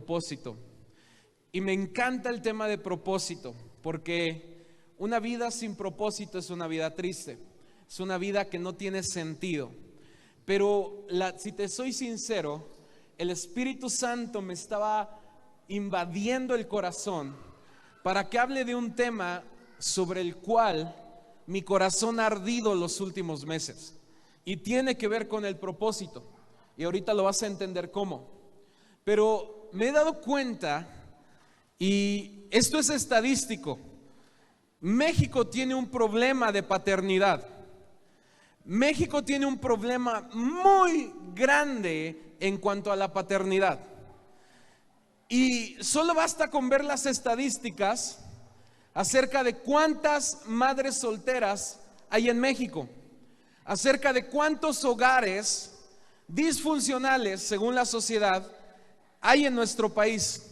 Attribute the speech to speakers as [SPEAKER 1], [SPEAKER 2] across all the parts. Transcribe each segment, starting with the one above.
[SPEAKER 1] Propósito. Y me encanta el tema de propósito, porque una vida sin propósito es una vida triste, es una vida que no tiene sentido. Pero si te soy sincero, el Espíritu Santo me estaba invadiendo el corazón para que hable de un tema sobre el cual mi corazón ha ardido los últimos meses, y tiene que ver con el propósito, y ahorita lo vas a entender cómo. Pero me he dado cuenta, y esto es estadístico, México tiene un problema de paternidad. México tiene un problema muy grande en cuanto a la paternidad. Y solo basta con ver las estadísticas acerca de cuántas madres solteras hay en México, acerca de cuántos hogares disfuncionales, según la sociedad, hay en nuestro país.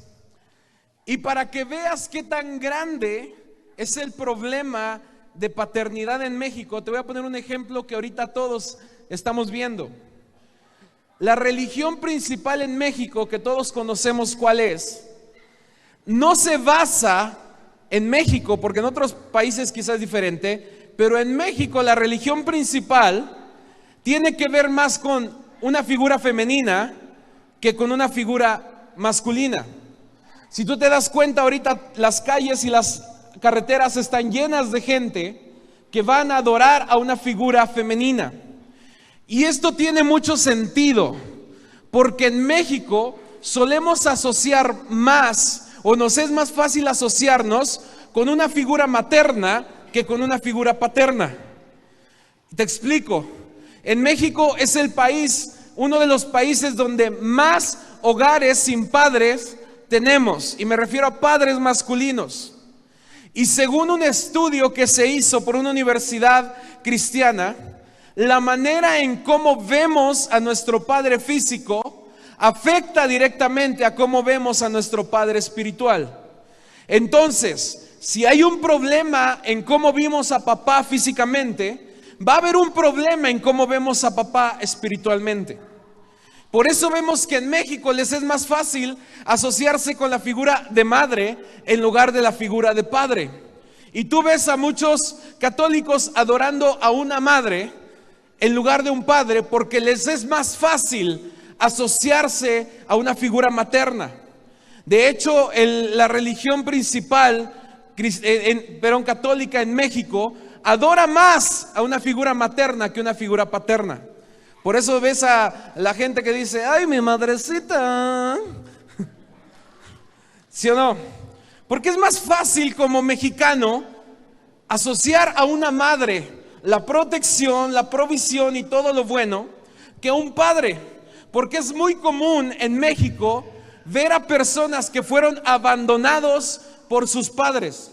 [SPEAKER 1] Y para que veas qué tan grande es el problema de paternidad en México, te voy a poner un ejemplo que ahorita todos estamos viendo. La religión principal en México, que todos conocemos cuál es, no se basa en México, porque en otros países quizás es diferente, pero en México la religión principal tiene que ver más con una figura femenina que con una figura masculina. Si tú te das cuenta, ahorita las calles y las carreteras están llenas de gente que van a adorar a una figura femenina. Y esto tiene mucho sentido, porque en México solemos asociar más, o nos es más fácil asociarnos con una figura materna que con una figura paterna. Te explico. En México es el país, uno de los países donde más hogares sin padres tenemos, y me refiero a padres masculinos. Y según un estudio que se hizo por una universidad cristiana, la manera en cómo vemos a nuestro padre físico afecta directamente a cómo vemos a nuestro padre espiritual. Entonces, si hay un problema en cómo vimos a papá físicamente, va a haber un problema en cómo vemos a papá espiritualmente. Por eso vemos que en México les es más fácil asociarse con la figura de madre en lugar de la figura de padre. Y tú ves a muchos católicos adorando a una madre en lugar de un padre, porque les es más fácil asociarse a una figura materna. De hecho, la religión principal, católica en México, adora más a una figura materna que una figura paterna. Por eso ves a la gente que dice, ay, mi madrecita. ¿Sí o no? Porque es más fácil como mexicano asociar a una madre la protección, la provisión y todo lo bueno que a un padre. Porque es muy común en México ver a personas que fueron abandonados por sus padres,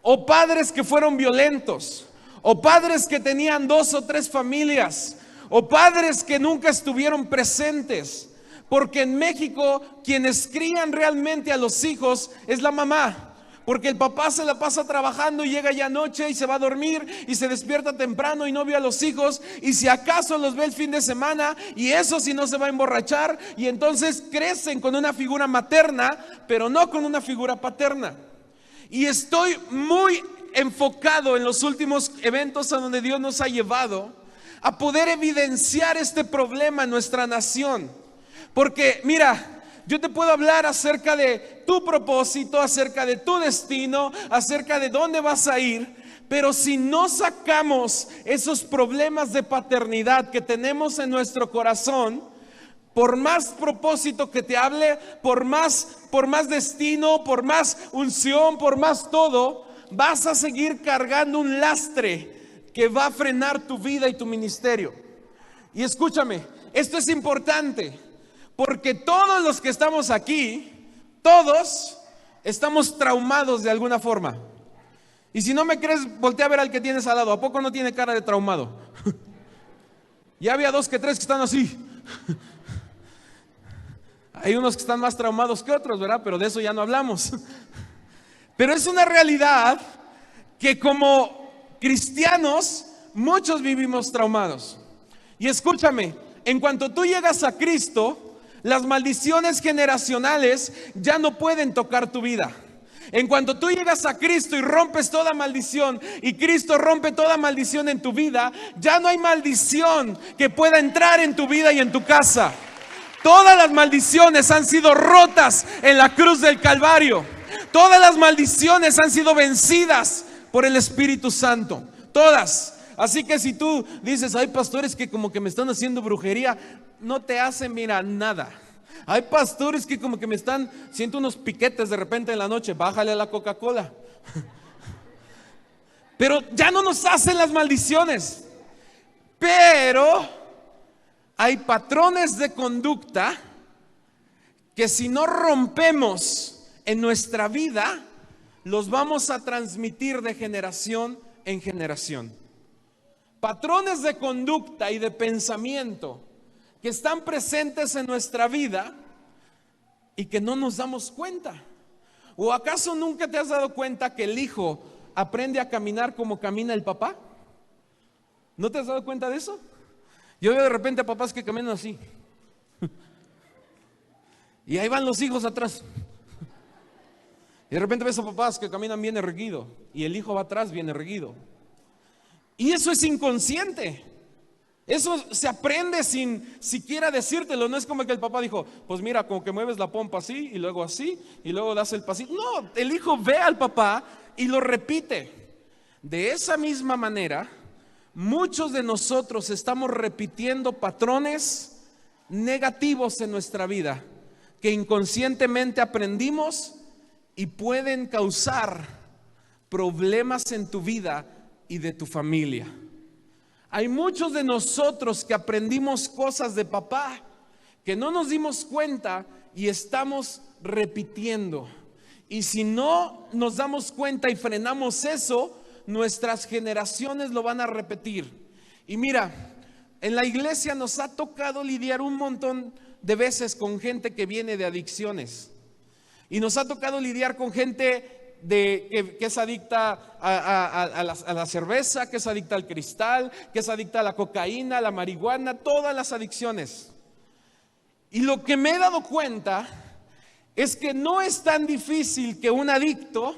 [SPEAKER 1] o padres que fueron violentos, o padres que tenían 2 o 3 familias, o padres que nunca estuvieron presentes. Porque en México quienes crían realmente a los hijos es la mamá. Porque el papá se la pasa trabajando y llega ya noche y se va a dormir y se despierta temprano y no ve a los hijos, y si acaso los ve el fin de semana, y eso si no se va a emborrachar, y entonces crecen con una figura materna pero no con una figura paterna. Y estoy muy enfocado en los últimos eventos a donde Dios nos ha llevado a poder evidenciar este problema en nuestra nación. Porque mira, yo te puedo hablar acerca de tu propósito, acerca de tu destino, acerca de dónde vas a ir, pero si no sacamos esos problemas de paternidad que tenemos en nuestro corazón, por más propósito que te hable, por más destino, por más unción, por más todo, vas a seguir cargando un lastre que va a frenar tu vida y tu ministerio. Y escúchame, esto es importante, porque todos los que estamos aquí, todos estamos traumados de alguna forma. Y si no me crees, voltea a ver al que tienes al lado. ¿A poco no tiene cara de traumado? Ya había 2 que 3 que están así. Hay unos que están más traumados que otros, ¿verdad? Pero de eso ya no hablamos. Pero es una realidad que como cristianos muchos vivimos traumados. Y escúchame, en cuanto tú llegas a Cristo, Las maldiciones generacionales ya no pueden tocar tu vida. En cuanto tú llegas a Cristo y rompes toda maldición, y Cristo rompe toda maldición en tu vida, ya no hay maldición que pueda entrar en tu vida y en tu casa. Todas las maldiciones han sido rotas en la cruz del Calvario. Todas las maldiciones han sido vencidas por el Espíritu Santo. Todas. Así que si tú dices, hay pastores que como que me están haciendo brujería, no te hacen, mira, nada. Hay pastores que como que siento unos piquetes de repente en la noche, bájale a la Coca-Cola. Pero ya no nos hacen las maldiciones. Pero hay patrones de conducta que si no rompemos en nuestra vida, los vamos a transmitir de generación en generación. Patrones de conducta y de pensamiento que están presentes en nuestra vida y que no nos damos cuenta. ¿O acaso nunca te has dado cuenta que el hijo aprende a caminar como camina el papá? ¿No te has dado cuenta de eso? Yo veo de repente a papás que caminan así. Y ahí van los hijos atrás. Y de repente ves a papás que caminan bien erguido y el hijo va atrás bien erguido. Y eso es inconsciente. Eso se aprende sin siquiera decírtelo. No es como que el papá dijo, pues mira, como que mueves la pompa así y luego das el pasito. No, el hijo ve al papá y lo repite. De esa misma manera, muchos de nosotros estamos repitiendo patrones negativos en nuestra vida que inconscientemente aprendimos y pueden causar problemas en tu vida y de tu familia. Hay muchos de nosotros que aprendimos cosas de papá que no nos dimos cuenta y estamos repitiendo. Y si no nos damos cuenta y frenamos eso, nuestras generaciones lo van a repetir. Y mira, en la iglesia nos ha tocado lidiar un montón de veces con gente que viene de adicciones. Y nos ha tocado lidiar con gente que es adicta a la cerveza, que es adicta al cristal, que es adicta a la cocaína, a la marihuana, todas las adicciones. Y lo que me he dado cuenta es que no es tan difícil que un adicto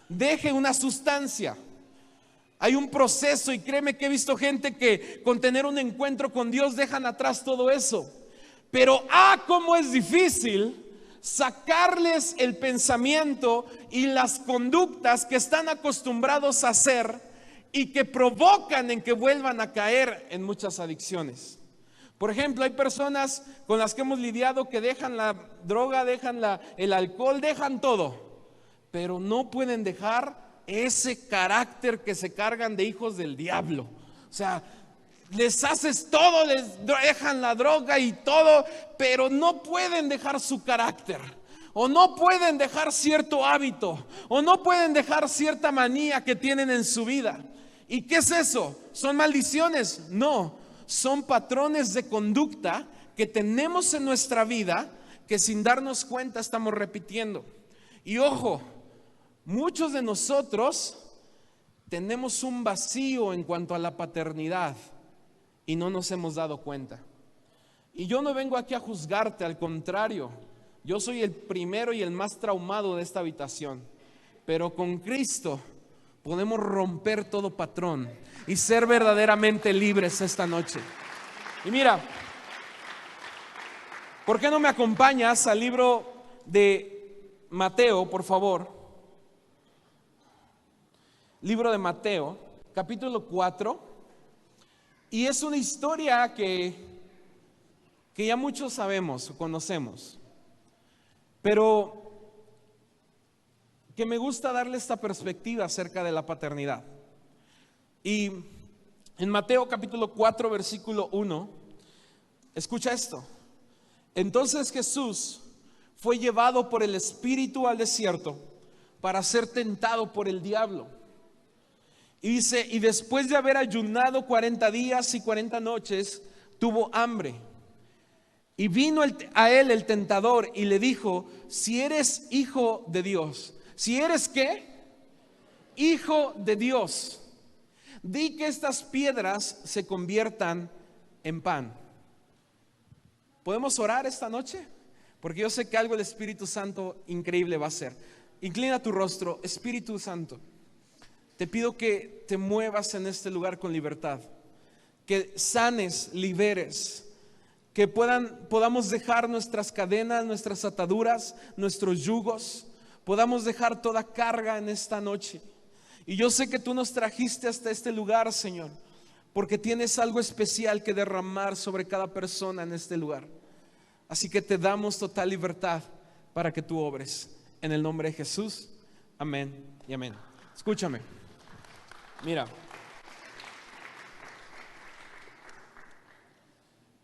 [SPEAKER 1] deje una sustancia. Hay un proceso y créeme que he visto gente que con tener un encuentro con Dios dejan atrás todo eso. Pero cómo es difícil sacarles el pensamiento y las conductas que están acostumbrados a hacer y que provocan en que vuelvan a caer en muchas adicciones. Por ejemplo, hay personas con las que hemos lidiado que dejan la droga, dejan el alcohol, dejan todo, pero no pueden dejar ese carácter que se cargan de hijos del diablo. O sea, les haces todo, les dejan la droga y todo, pero no pueden dejar su carácter, o no pueden dejar cierto hábito, o no pueden dejar cierta manía que tienen en su vida. ¿Y qué es eso? ¿Son maldiciones? No, son patrones de conducta que tenemos en nuestra vida que sin darnos cuenta estamos repitiendo. Y ojo, muchos de nosotros tenemos un vacío en cuanto a la paternidad y no nos hemos dado cuenta. Y yo no vengo aquí a juzgarte, al contrario, yo soy el primero y el más traumado de esta habitación. Pero con Cristo podemos romper todo patrón y ser verdaderamente libres esta noche. Y mira, ¿por qué no me acompañas al libro de Mateo, por favor? Libro de Mateo, capítulo 4. Y es una historia que ya muchos sabemos, conocemos, pero que me gusta darle esta perspectiva acerca de la paternidad. Y en Mateo capítulo 4, versículo 1, escucha esto. Entonces Jesús fue llevado por el Espíritu al desierto para ser tentado por el diablo. Y dice, y después de haber ayunado 40 días y 40 noches, tuvo hambre. Y vino a él el tentador y le dijo, si eres hijo de Dios, si eres ¿qué? Hijo de Dios, di que estas piedras se conviertan en pan. ¿Podemos orar esta noche? Porque yo sé que algo el Espíritu Santo increíble va a hacer. Inclina tu rostro. Espíritu Santo, te pido que te muevas en este lugar con libertad, que sanes, liberes, que podamos dejar nuestras cadenas, nuestras ataduras, nuestros yugos, podamos dejar toda carga en esta noche. Y yo sé que tú nos trajiste hasta este lugar, Señor, porque tienes algo especial que derramar sobre cada persona en este lugar. Así que te damos total libertad para que tú obres. En el nombre de Jesús, amén y amén. Escúchame, mira.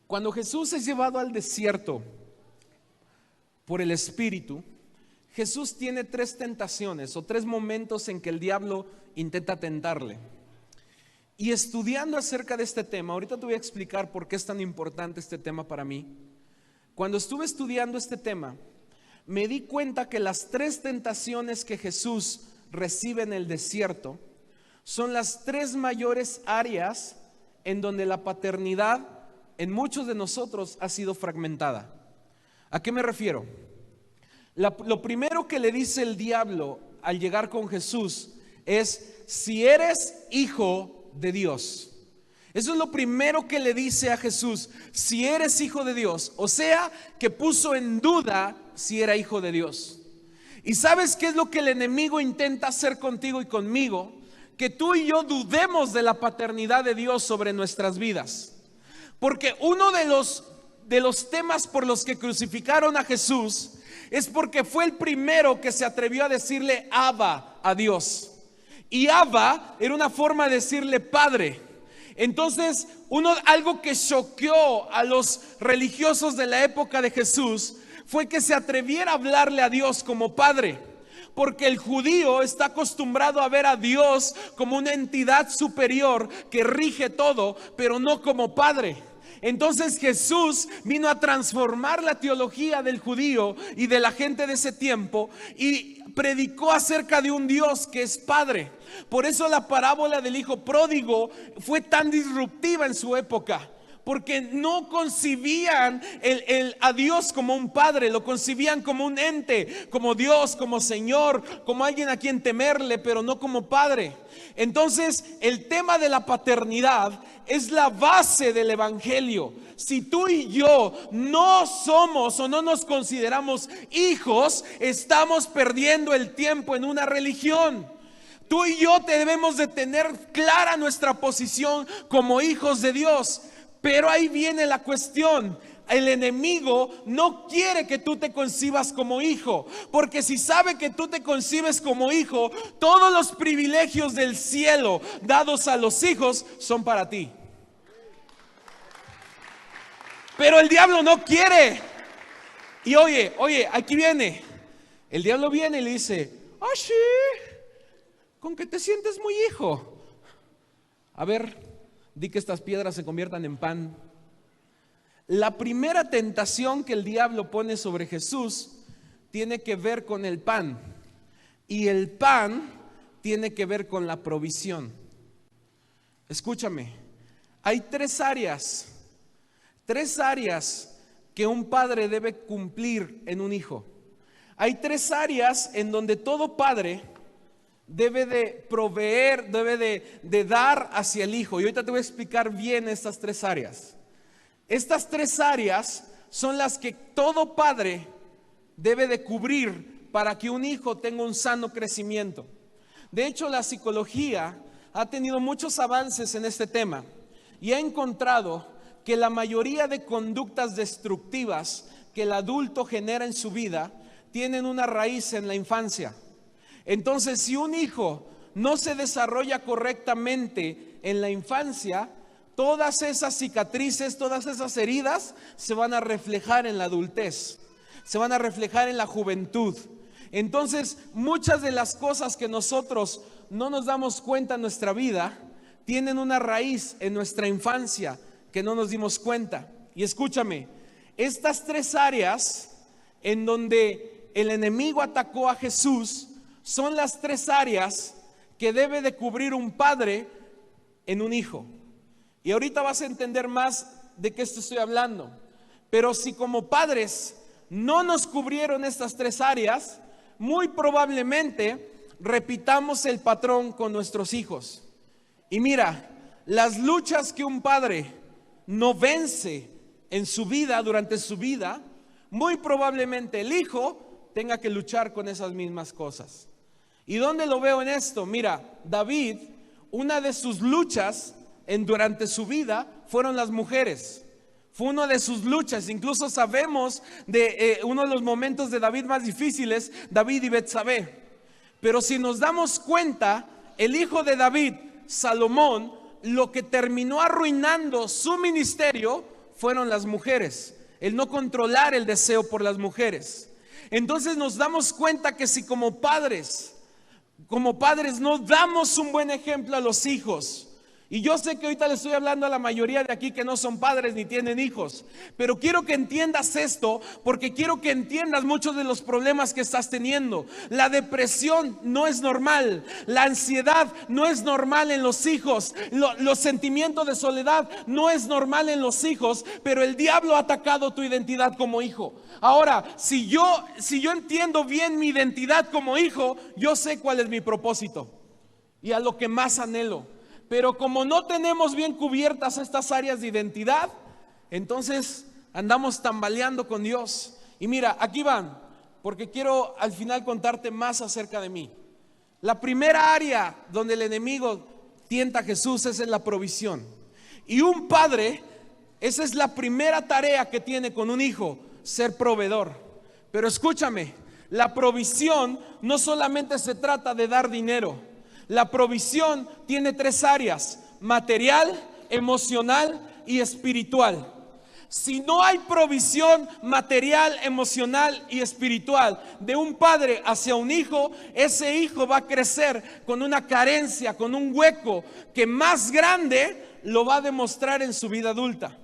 [SPEAKER 1] Cuando Jesús es llevado al desierto por el Espíritu, Jesús tiene 3 tentaciones o 3 momentos en que el diablo intenta tentarle. Y estudiando acerca de este tema, ahorita te voy a explicar por qué es tan importante este tema para mí. Cuando estuve estudiando este tema, me di cuenta que las 3 tentaciones que Jesús recibe en el desierto son las 3 mayores áreas en donde la paternidad en muchos de nosotros ha sido fragmentada. ¿A qué me refiero? Lo primero que le dice el diablo al llegar con Jesús es: si eres hijo de Dios. Eso es lo primero que le dice a Jesús: si eres hijo de Dios. O sea, que puso en duda si era hijo de Dios. ¿Y sabes qué es lo que el enemigo intenta hacer contigo y conmigo? Que tú y yo dudemos de la paternidad de Dios sobre nuestras vidas. Porque uno de los temas por los que crucificaron a Jesús es porque fue el primero que se atrevió a decirle Abba a Dios. Y Abba era una forma de decirle Padre. Entonces, algo que choqueó a los religiosos de la época de Jesús fue que se atreviera a hablarle a Dios como Padre. Porque el judío está acostumbrado a ver a Dios como una entidad superior que rige todo, pero no como Padre. Entonces Jesús vino a transformar la teología del judío y de la gente de ese tiempo y predicó acerca de un Dios que es Padre. Por eso la parábola del hijo pródigo fue tan disruptiva en su época, porque no concibían a Dios como un padre, lo concibían como un ente, como Dios, como Señor, como alguien a quien temerle, pero no como padre. Entonces, el tema de la paternidad es la base del evangelio. Si tú y yo no somos o no nos consideramos hijos, estamos perdiendo el tiempo en una religión. Tú y yo debemos de tener clara nuestra posición como hijos de Dios. Pero ahí viene la cuestión. El enemigo no quiere que tú te concibas como hijo, porque si sabe que tú te concibes como hijo, todos los privilegios del cielo dados a los hijos son para ti. Pero el diablo no quiere. Y oye, aquí viene. El diablo viene y le dice: sí, con que te sientes muy hijo. A ver, di que estas piedras se conviertan en pan. La primera tentación que el diablo pone sobre Jesús tiene que ver con el pan. Y el pan tiene que ver con la provisión. Escúchame, hay 3 áreas que un padre debe cumplir en un hijo. Hay 3 áreas en donde todo padre debe de proveer, debe de dar hacia el hijo. Y ahorita te voy a explicar bien estas 3 áreas. Estas 3 áreas son las que todo padre debe de cubrir para que un hijo tenga un sano crecimiento. De hecho, la psicología ha tenido muchos avances en este tema y ha encontrado que la mayoría de conductas destructivas que el adulto genera en su vida tienen una raíz en la infancia. Entonces, si un hijo no se desarrolla correctamente en la infancia, todas esas cicatrices, todas esas heridas se van a reflejar en la adultez, se van a reflejar en la juventud. Entonces, muchas de las cosas que nosotros no nos damos cuenta en nuestra vida tienen una raíz en nuestra infancia que no nos dimos cuenta. Y escúchame, estas 3 áreas en donde el enemigo atacó a Jesús son las 3 áreas que debe de cubrir un padre en un hijo. Y ahorita vas a entender más de qué estoy hablando. Pero si como padres no nos cubrieron estas tres áreas, muy probablemente repitamos el patrón con nuestros hijos. Y mira, las luchas que un padre no vence en su vida, durante su vida, muy probablemente el hijo tenga que luchar con esas mismas cosas. ¿Y dónde lo veo en esto? Mira, David, una de sus luchas durante su vida fueron las mujeres. Fue una de sus luchas. Incluso sabemos de uno de los momentos de David más difíciles, David y Betsabé. Pero si nos damos cuenta, el hijo de David, Salomón, lo que terminó arruinando su ministerio fueron las mujeres. El no controlar el deseo por las mujeres. Entonces nos damos cuenta que si como padres no damos un buen ejemplo a los hijos, y yo sé que ahorita le estoy hablando a la mayoría de aquí que no son padres ni tienen hijos, pero quiero que entiendas esto, porque quiero que entiendas muchos de los problemas que estás teniendo. La depresión no es normal, la ansiedad no es normal en los hijos, los sentimientos de soledad no es normal en los hijos, pero el diablo ha atacado tu identidad como hijo. Ahora, si yo entiendo bien mi identidad como hijo, yo sé cuál es mi propósito y a lo que más anhelo. Pero como no tenemos bien cubiertas estas áreas de identidad, entonces andamos tambaleando con Dios. Y mira, aquí van, porque quiero al final contarte más acerca de mí. La primera área donde el enemigo tienta a Jesús es en la provisión. Y un padre, esa es la primera tarea que tiene con un hijo, ser proveedor. Pero escúchame, la provisión no solamente se trata de dar dinero. La provisión tiene tres áreas: material, emocional y espiritual. Si no hay provisión material, emocional y espiritual de un padre hacia un hijo, ese hijo va a crecer con una carencia, con un hueco que más grande lo va a demostrar en su vida adulta.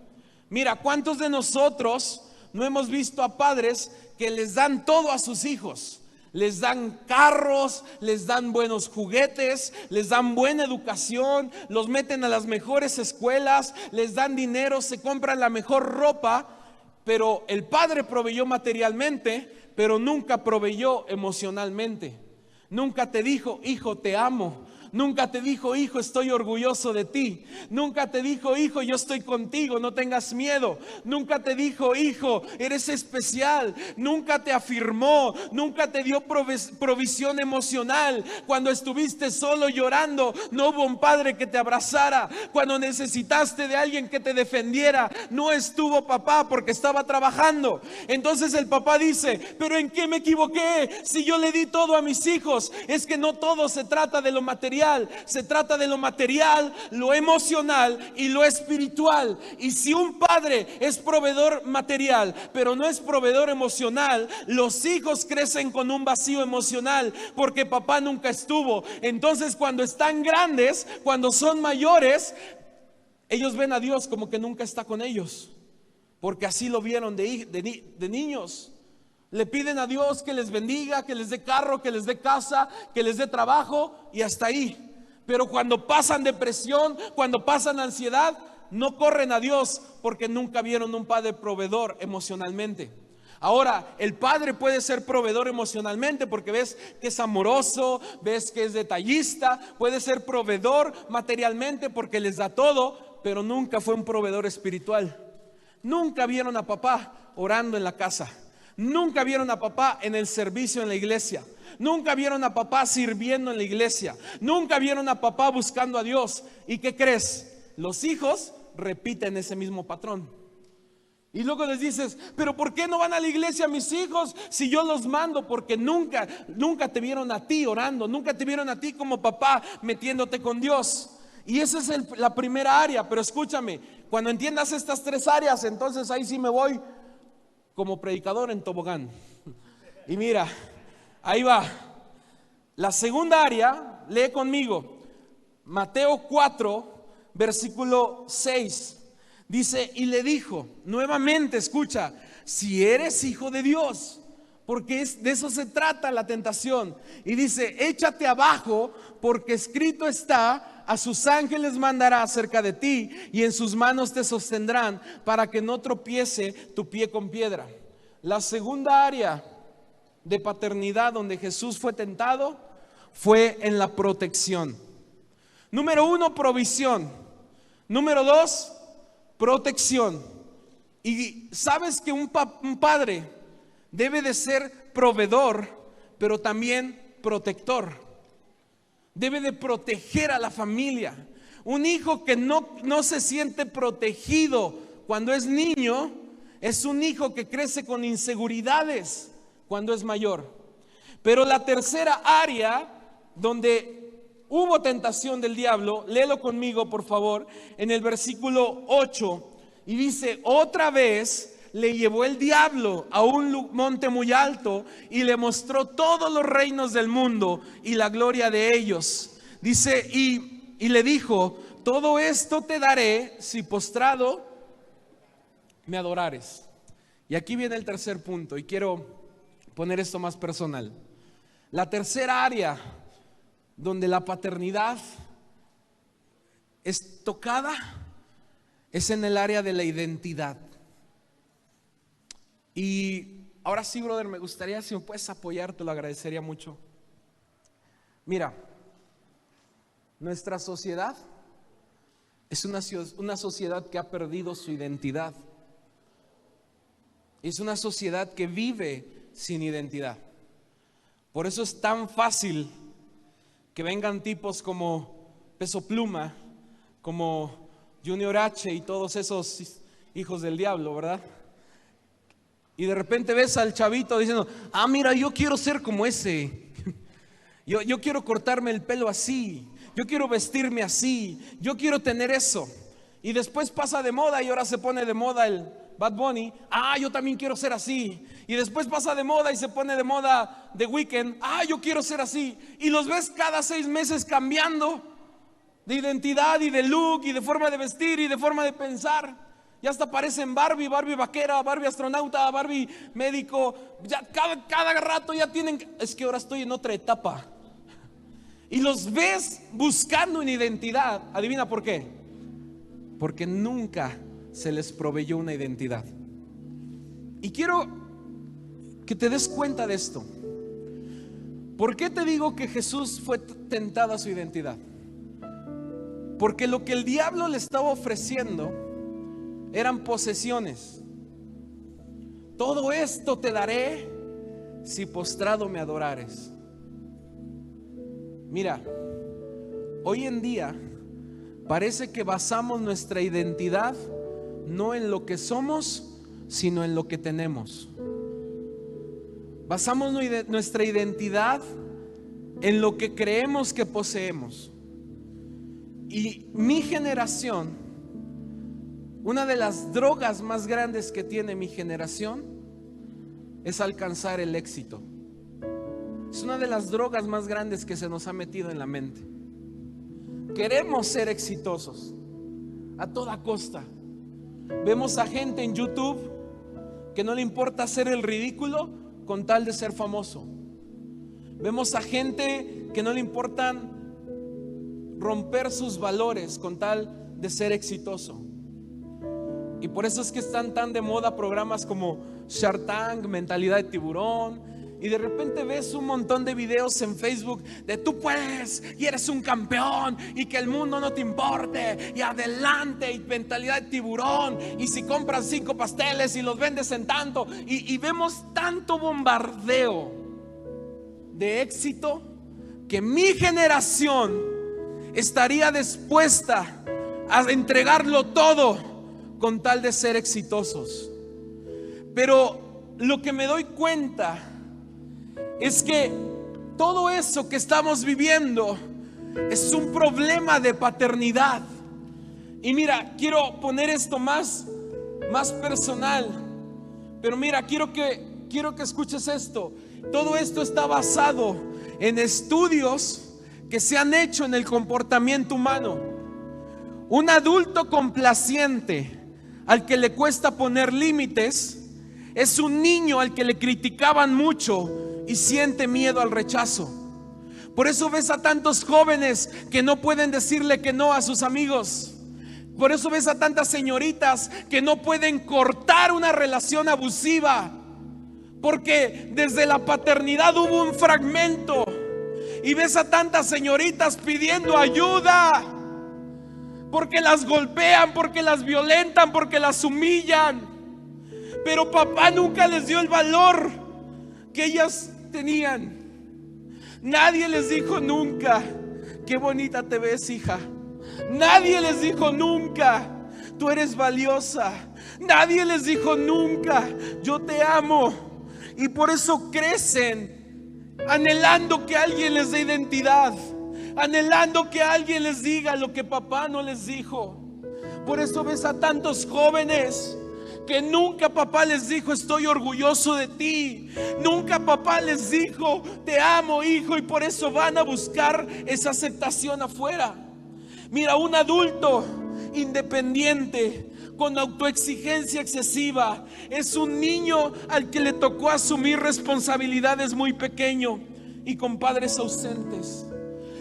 [SPEAKER 1] Mira, ¿cuántos de nosotros no hemos visto a padres que les dan todo a sus hijos? Les dan carros, les dan buenos juguetes, les dan buena educación, los meten a las mejores escuelas, les dan dinero, se compran la mejor ropa, pero el padre proveyó materialmente, pero nunca proveyó emocionalmente. Nunca te dijo: hijo, te amo. Nunca te dijo: hijo, estoy orgulloso de ti. Nunca te dijo: hijo, yo estoy contigo, no tengas miedo. Nunca te dijo: hijo, eres especial. Nunca te afirmó, nunca te dio provisión emocional. Cuando estuviste solo llorando, no hubo un padre que te abrazara. Cuando necesitaste de alguien que te defendiera, no estuvo papá porque estaba trabajando. Entonces el papá dice: pero ¿en qué me equivoqué? Si yo le di todo a mis hijos. Es que no todo se trata de lo material. Se trata de lo material, lo emocional y lo espiritual. Y si un padre es proveedor material, pero no es proveedor emocional, los hijos crecen con un vacío emocional porque papá nunca estuvo. Entonces, cuando están grandes, cuando son mayores, ellos ven a Dios como que nunca está con ellos, porque así lo vieron de niños. Le piden a Dios que les bendiga, que les dé carro, que les dé casa, que les dé trabajo, y hasta ahí. Pero cuando pasan depresión, cuando pasan ansiedad, no corren a Dios porque nunca vieron un padre proveedor emocionalmente. Ahora, el padre puede ser proveedor emocionalmente porque ves que es amoroso, ves que es detallista. Puede ser proveedor materialmente porque les da todo, pero nunca fue un proveedor espiritual. Nunca vieron a papá orando en la casa. Nunca vieron a papá en el servicio en la iglesia. Nunca vieron a papá sirviendo en la iglesia. Nunca vieron a papá buscando a Dios. ¿Y qué crees? Los hijos repiten ese mismo patrón. Y luego les dices: pero ¿por qué no van a la iglesia mis hijos si yo los mando? Porque nunca te vieron a ti orando. Nunca te vieron a ti como papá metiéndote con Dios. Y esa es la primera área. Pero escúchame, cuando entiendas estas tres áreas, entonces ahí sí me voy como predicador en tobogán. Y mira, ahí va. La segunda área, lee conmigo Mateo 4, versículo 6. Dice: y le dijo nuevamente, escucha, si eres hijo de Dios, porque de eso se trata la tentación. Y dice: échate abajo, porque escrito está, a sus ángeles mandará acerca de ti, y en sus manos te sostendrán para que no tropiece tu pie con piedra. La segunda área de paternidad donde Jesús fue tentado fue en la protección. Número 1, provisión. Número 2, protección. Y sabes que un padre debe de ser proveedor, pero también protector. Debe de proteger a la familia. Un hijo que no se siente protegido cuando es niño es un hijo que crece con inseguridades cuando es mayor. Pero la tercera área donde hubo tentación del diablo, léelo conmigo por favor, en el versículo 8, y dice: otra vez le llevó el diablo a un monte muy alto y le mostró todos los reinos del mundo y la gloria de ellos. Dice, y le dijo: todo esto te daré si postrado me adorares. Y aquí viene el tercer punto, y quiero poner esto más personal. La tercera área donde la paternidad es tocada es en el área de la identidad. Y ahora sí, brother, me gustaría, si me puedes apoyar, te lo agradecería mucho. Mira, nuestra sociedad es una sociedad que ha perdido su identidad. Es una sociedad que vive sin identidad. Por eso es tan fácil que vengan tipos como Peso Pluma, como Junior H y todos esos hijos del diablo, ¿verdad? Y de repente ves al chavito diciendo: ah, mira, yo quiero ser como ese. Yo quiero cortarme el pelo así. Yo quiero vestirme así. Yo quiero tener eso. Y después pasa de moda y ahora se pone de moda el Bad Bunny. Ah, yo también quiero ser así. Y después pasa de moda y se pone de moda The Weeknd. Ah, yo quiero ser así. Y los ves cada 6 meses cambiando de identidad y de look y de forma de vestir y de forma de pensar. Ya hasta parecen Barbie, Barbie vaquera, Barbie astronauta, Barbie médico. Ya cada rato ya tienen. Es que ahora estoy en otra etapa. Y los ves buscando una identidad. ¿Adivina por qué? Porque nunca se les proveyó una identidad. Y quiero que te des cuenta de esto. ¿Por qué te digo que Jesús fue tentado a su identidad? Porque lo que el diablo le estaba ofreciendo eran posesiones. Todo esto te daré si postrado me adorares. Mira, hoy en día parece que basamos nuestra identidad no en lo que somos, sino en lo que tenemos. Basamos nuestra identidad en lo que creemos que poseemos. Y mi generación, una de las drogas más grandes que tiene mi generación es alcanzar el éxito. Es una de las drogas más grandes que se nos ha metido en la mente. Queremos ser exitosos a toda costa. Vemos a gente en YouTube que no le importa hacer el ridículo con tal de ser famoso. Vemos a gente que no le importan romper sus valores con tal de ser exitoso. Y por eso es que están tan de moda programas como Shark Tank, Mentalidad de Tiburón. Y de repente ves un montón de videos en Facebook de tú puedes y eres un campeón y que el mundo no te importe y adelante y mentalidad de tiburón. Y si compras 5 pasteles y los vendes en tanto. Y vemos tanto bombardeo de éxito que mi generación estaría dispuesta a entregarlo todo con tal de ser exitosos. Pero lo que me doy cuenta es que todo eso que estamos viviendo es un problema de paternidad. Y mira, quiero poner esto más personal. Pero mira, quiero que escuches esto. Todo esto está basado en estudios que se han hecho en el comportamiento humano. Un adulto complaciente al que le cuesta poner límites es un niño al que le criticaban mucho y siente miedo al rechazo. Por eso ves a tantos jóvenes que no pueden decirle que no a sus amigos. Por eso ves a tantas señoritas que no pueden cortar una relación abusiva, porque desde la paternidad hubo un fragmento. Y ves a tantas señoritas pidiendo ayuda, porque las golpean, porque las violentan, porque las humillan. Pero papá nunca les dio el valor que ellas tenían. Nadie les dijo nunca: qué bonita te ves, hija. Nadie les dijo nunca: tú eres valiosa. Nadie les dijo nunca: yo te amo. Y por eso crecen anhelando que alguien les dé identidad, anhelando que alguien les diga lo que papá no les dijo. Por eso ves a tantos jóvenes que nunca papá les dijo: estoy orgulloso de ti. Nunca papá les dijo: te amo, hijo. Y por eso van a buscar esa aceptación afuera. Mira, un adulto independiente con autoexigencia excesiva es un niño al que le tocó asumir responsabilidades muy pequeño y con padres ausentes.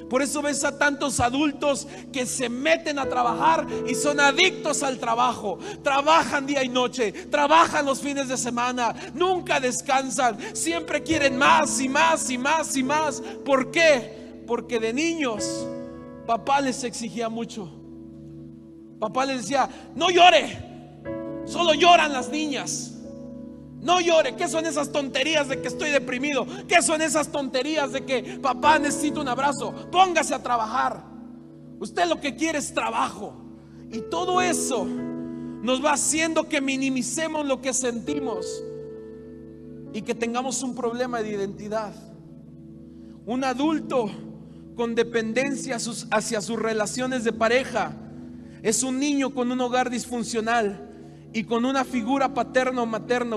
[SPEAKER 1] Por eso ves a tantos adultos que se meten a trabajar y son adictos al trabajo. Trabajan día y noche, trabajan los fines de semana, nunca descansan, siempre quieren más y más y más y más. ¿Por qué? Porque de niños papá les exigía mucho. Papá les decía: no llore, solo lloran las niñas. No llore. ¿Qué son esas tonterías de que estoy deprimido? ¿Qué son esas tonterías de que papá necesita un abrazo? Póngase a trabajar. Usted lo que quiere es trabajo. Y todo eso nos va haciendo que minimicemos lo que sentimos y que tengamos un problema de identidad. Un adulto con dependencia hacia sus relaciones de pareja es un niño con un hogar disfuncional y con una figura paterna o materna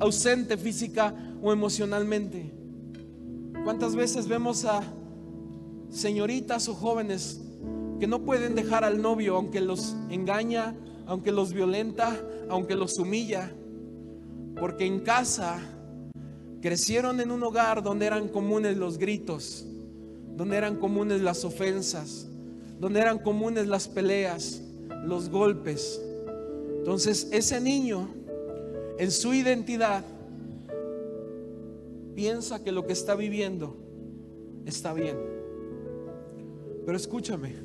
[SPEAKER 1] ausente física o emocionalmente. ¿Cuántas veces vemos a señoritas o jóvenes que no pueden dejar al novio, aunque los engaña, aunque los violenta, aunque los humilla? Porque en casa crecieron en un hogar donde eran comunes los gritos, donde eran comunes las ofensas, donde eran comunes las peleas, los golpes. Entonces ese niño en su identidad piensa que lo que está viviendo está bien. Pero escúchame,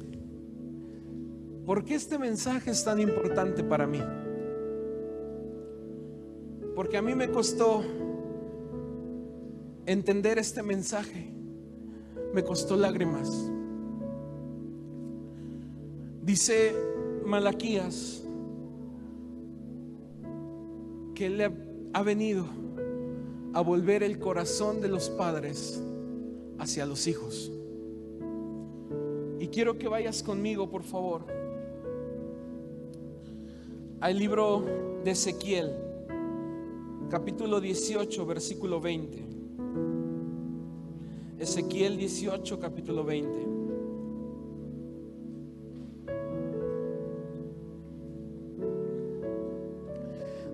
[SPEAKER 1] ¿por qué este mensaje es tan importante para mí? Porque a mí me costó entender este mensaje, me costó lágrimas. Dice Malaquías que Él ha venido a volver el corazón de los padres hacia los hijos. Y quiero que vayas conmigo, por favor, al libro de Ezequiel, capítulo 18, versículo 20. Ezequiel 18, capítulo 20.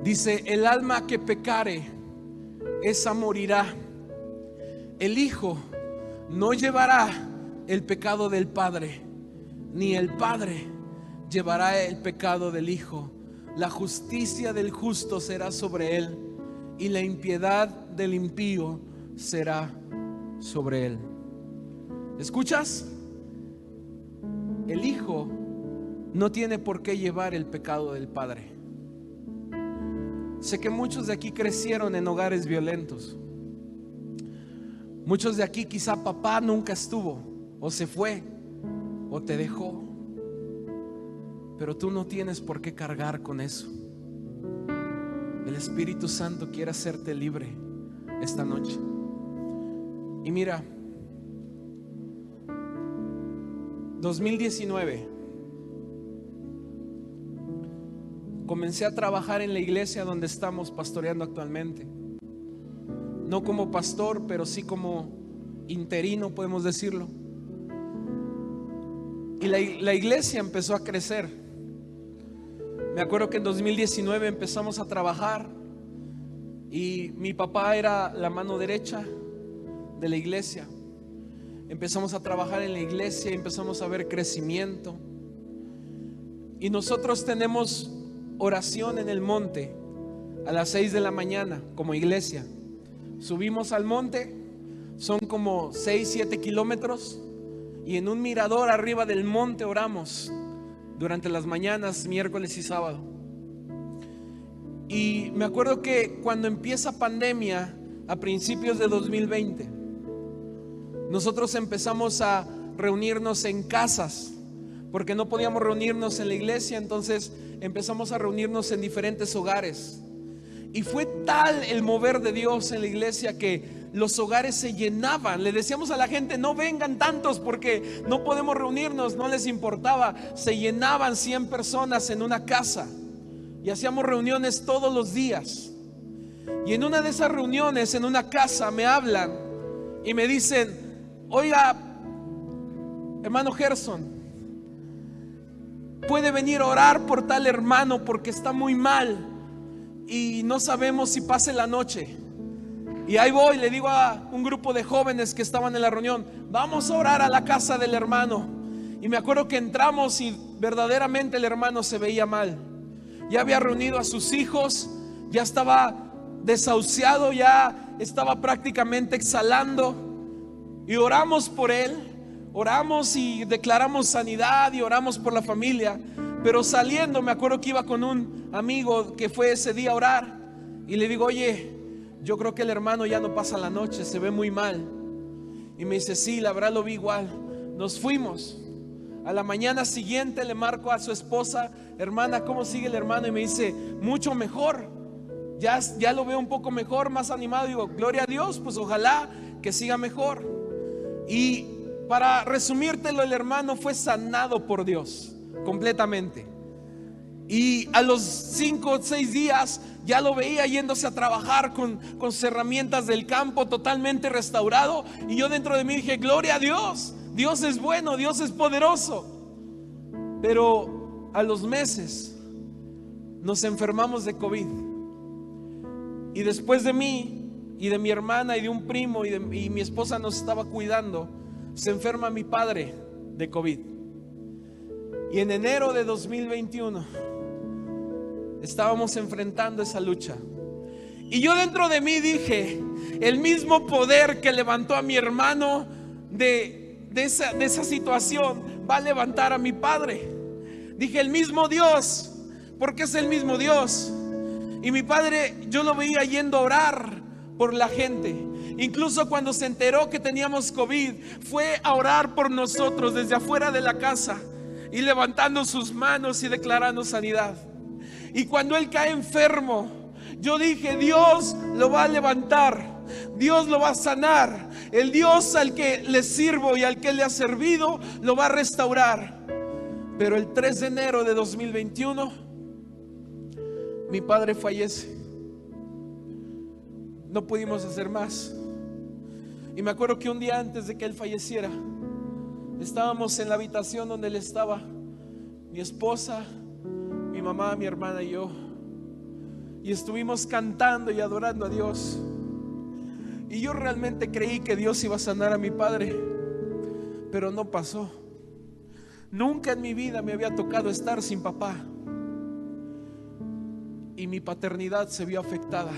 [SPEAKER 1] Dice: el alma que pecare, esa morirá. El hijo no llevará el pecado del padre, ni el padre llevará el pecado del hijo. La justicia del justo será sobre él, y la impiedad del impío será sobre él. ¿Escuchas? El hijo no tiene por qué llevar el pecado del padre. Sé que muchos de aquí crecieron en hogares violentos. Muchos de aquí quizá papá nunca estuvo, o se fue, o te dejó. Pero tú no tienes por qué cargar con eso. El Espíritu Santo quiere hacerte libre esta noche. Y mira, 2019 comencé a trabajar en la iglesia donde estamos pastoreando actualmente. No como pastor, pero sí como interino, podemos decirlo. Y la iglesia empezó a crecer. Me acuerdo que en 2019 empezamos a trabajar y mi papá era la mano derecha de la iglesia. empezamos a trabajar en la iglesia, empezamos a ver crecimiento. Y nosotros tenemos oración en el monte a las 6 de la mañana como iglesia. Subimos al monte, son como 6-7 kilómetros, y en un mirador arriba del monte oramos durante las mañanas, miércoles y sábado. Y me acuerdo que cuando empieza pandemia, a principios de 2020, nosotros empezamos a reunirnos en casas, porque no podíamos reunirnos en la iglesia. Entonces empezamos a reunirnos en diferentes hogares. Y fue tal el mover de Dios en la iglesia que los hogares se llenaban. Le decíamos a la gente: no vengan tantos porque no podemos reunirnos. No les importaba. Se llenaban 100 personas en una casa. Y hacíamos reuniones todos los días. Y en una de esas reuniones, en una casa, me hablan y me dicen: oiga, hermano Gerson, puede venir a orar por tal hermano porque está muy mal y no sabemos si pase la noche. Y ahí voy, le digo a un grupo de jóvenes que estaban en la reunión: vamos a orar a la casa del hermano. Y me acuerdo que entramos y verdaderamente el hermano se veía mal. Ya había reunido a sus hijos, ya estaba desahuciado, ya estaba prácticamente exhalando. Y oramos por él, oramos y declaramos sanidad y oramos por la familia. Pero saliendo, me acuerdo que iba con un amigo que fue ese día a orar, y le digo: oye, yo creo que el hermano ya no pasa la noche, se ve muy mal. Y me dice: sí, la verdad lo vi igual. Nos fuimos. A la mañana siguiente le marco a su esposa: hermana, ¿cómo sigue el hermano? Y me dice: mucho mejor, ya lo veo un poco mejor, más animado. Digo: gloria a Dios, pues ojalá que siga mejor. Y para resumírtelo, el hermano fue sanado por Dios completamente. Y a los 5 o 6 días ya lo veía yéndose a trabajar con sus herramientas del campo, totalmente restaurado. Y yo dentro de mí dije: gloria a Dios, Dios es bueno, Dios es poderoso. Pero a los meses nos enfermamos de COVID. Y después de mí y de mi hermana y de un primo y mi esposa nos estaba cuidando, se enferma mi padre de COVID. Y en enero de 2021 estábamos enfrentando esa lucha. Y yo dentro de mí dije: el mismo poder que levantó a mi hermano de esa situación va a levantar a mi padre. Dije: el mismo Dios, porque es el mismo Dios. Y mi padre, yo lo veía yendo a orar por la gente. Incluso cuando se enteró que teníamos COVID, fue a orar por nosotros desde afuera de la casa y levantando sus manos y declarando sanidad. Y cuando él cae enfermo, yo dije: Dios lo va a levantar, Dios lo va a sanar. El Dios al que le sirvo y al que le ha servido lo va a restaurar. Pero el 3 de enero de 2021 mi padre fallece. No pudimos hacer más. Y me acuerdo que un día antes de que él falleciera, estábamos en la habitación donde él estaba, mi esposa, mi mamá, mi hermana y yo, y estuvimos cantando y adorando a Dios. Y yo realmente creí que Dios iba a sanar a mi padre, pero no pasó. Nunca en mi vida me había tocado estar sin papá, y mi paternidad se vio afectada,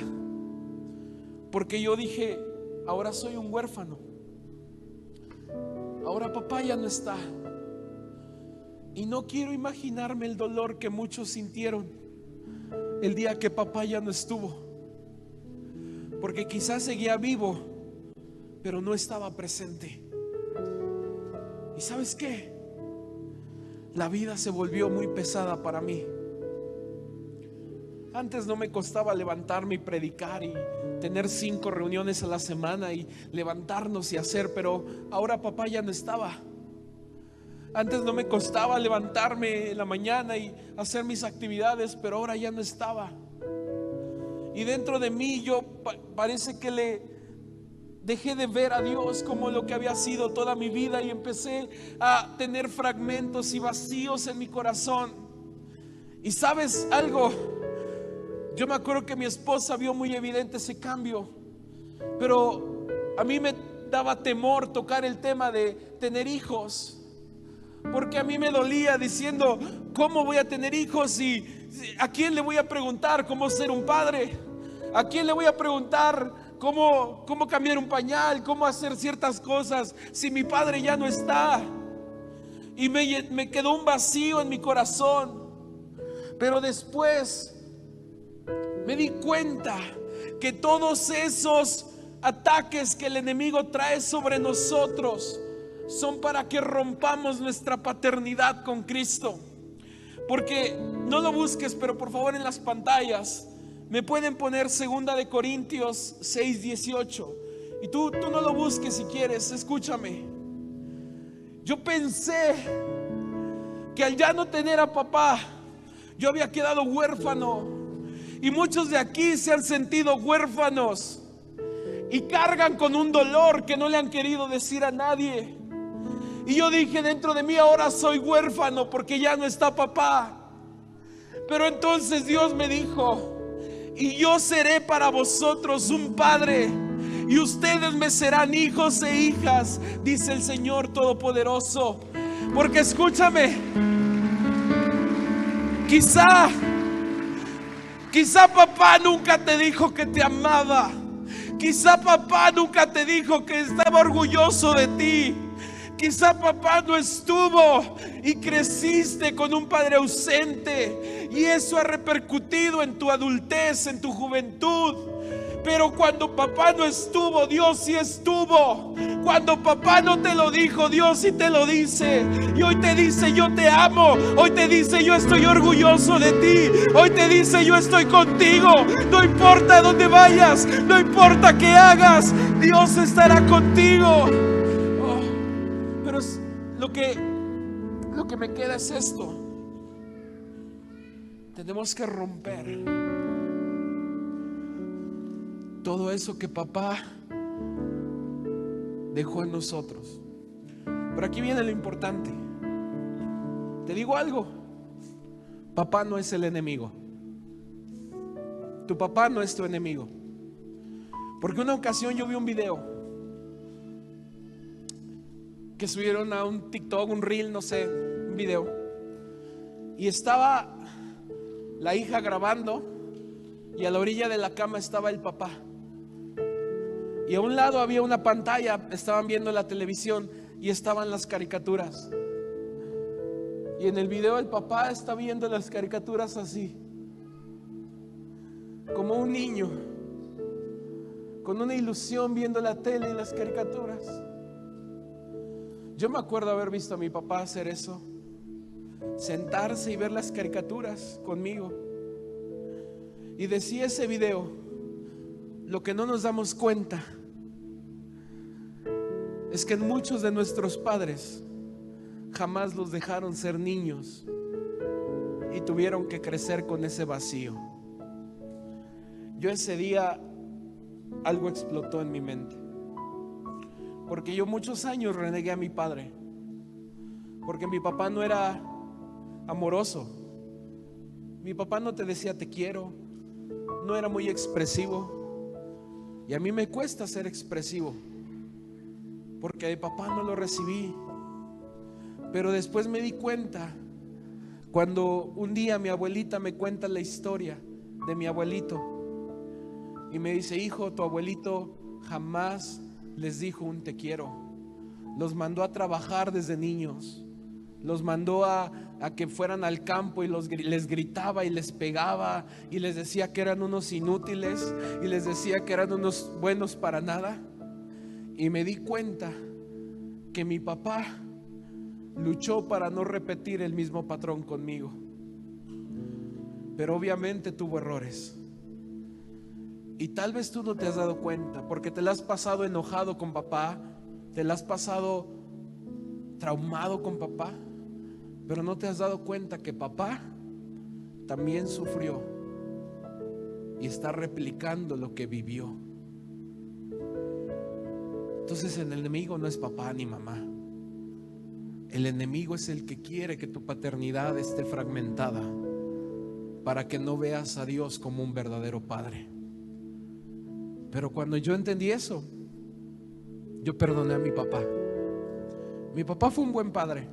[SPEAKER 1] porque yo dije: ahora soy un huérfano, ahora papá ya no está. Y no quiero imaginarme el dolor que muchos sintieron el día que papá ya no estuvo, porque quizás seguía vivo, pero no estaba presente. ¿Y sabes qué? La vida se volvió muy pesada para mí. Antes no me costaba levantarme y predicar y tener 5 reuniones a la semana y levantarnos y hacer, pero ahora papá ya no estaba. Antes no me costaba levantarme en la mañana y hacer mis actividades, pero ahora ya no estaba. Y dentro de mí yo parece que le dejé de ver a Dios como lo que había sido toda mi vida, y empecé a tener fragmentos y vacíos en mi corazón. Y ¿sabes algo? Yo me acuerdo que mi esposa vio muy evidente ese cambio, pero a mí me daba temor tocar el tema de tener hijos, porque a mí me dolía diciendo, ¿cómo voy a tener hijos? Y ¿a quién le voy a preguntar cómo ser un padre? ¿A quién le voy a preguntar cómo cambiar un pañal? ¿Cómo hacer ciertas cosas si mi padre ya no está? Y me quedó un vacío en mi corazón. Pero después me di cuenta que todos esos ataques que el enemigo trae sobre nosotros son para que rompamos nuestra paternidad con Cristo. Porque no lo busques, pero por favor en las pantallas me pueden poner 2 Corintios 6:18. Y tú no lo busques si quieres, escúchame. Yo pensé que al ya no tener a papá, yo había quedado huérfano. Y muchos de aquí se han sentido huérfanos y cargan con un dolor que no le han querido decir a nadie. Y yo dije dentro de mí, ahora soy huérfano porque ya no está papá. Pero entonces Dios me dijo, y yo seré para vosotros un padre, y ustedes me serán hijos e hijas, dice el Señor Todopoderoso. Porque escúchame, quizá papá nunca te dijo que te amaba. Quizá papá nunca te dijo que estaba orgulloso de ti. Quizá papá no estuvo y creciste con un padre ausente, y eso ha repercutido en tu adultez, en tu juventud. Pero cuando papá no estuvo, Dios sí estuvo. Cuando papá no te lo dijo, Dios sí te lo dice. Y hoy te dice, yo te amo. Hoy te dice, yo estoy orgulloso de ti. Hoy te dice, yo estoy contigo. No importa dónde vayas, no importa qué hagas, Dios estará contigo. Pero lo que me queda es esto. Tenemos que romper todo eso que papá dejó en nosotros. Pero aquí viene lo importante. Te digo algo: papá no es el enemigo. Tu papá no es tu enemigo. Porque una ocasión yo vi un video que subieron a un TikTok, un reel, no sé, un video, y estaba la hija grabando, y a la orilla de la cama estaba el papá, y a un lado había una pantalla, estaban viendo la televisión y estaban las caricaturas. Y en el video el papá está viendo las caricaturas así, como un niño, con una ilusión viendo la tele y las caricaturas. Yo me acuerdo haber visto a mi papá hacer eso, sentarse y ver las caricaturas conmigo. Y decía ese video, lo que no nos damos cuenta es que muchos de nuestros padres jamás los dejaron ser niños y tuvieron que crecer con ese vacío. Yo ese día algo explotó en mi mente, porque yo muchos años renegué a mi padre, porque mi papá no era amoroso. Mi papá no te decía te quiero, no era muy expresivo. Y a mí me cuesta ser expresivo, porque de papá no lo recibí. Pero después me di cuenta, cuando un día mi abuelita me cuenta la historia de mi abuelito, y me dice: hijo, tu abuelito jamás les dijo un te quiero. Los mandó a trabajar desde niños, los mandó a que fueran al campo y les gritaba y les pegaba y les decía que eran unos inútiles y les decía que eran unos buenos para nada. Y me di cuenta que mi papá luchó para no repetir el mismo patrón conmigo, pero obviamente tuvo errores. Y tal vez tú no te has dado cuenta, porque te la has pasado enojado con papá, te la has pasado traumado con papá, pero no te has dado cuenta que papá también sufrió y está replicando lo que vivió. Entonces el enemigo no es papá ni mamá. El enemigo es el que quiere que tu paternidad esté fragmentada, para que no veas a Dios como un verdadero padre. Pero cuando yo entendí eso, yo perdoné a mi papá. Mi papá fue un buen padre,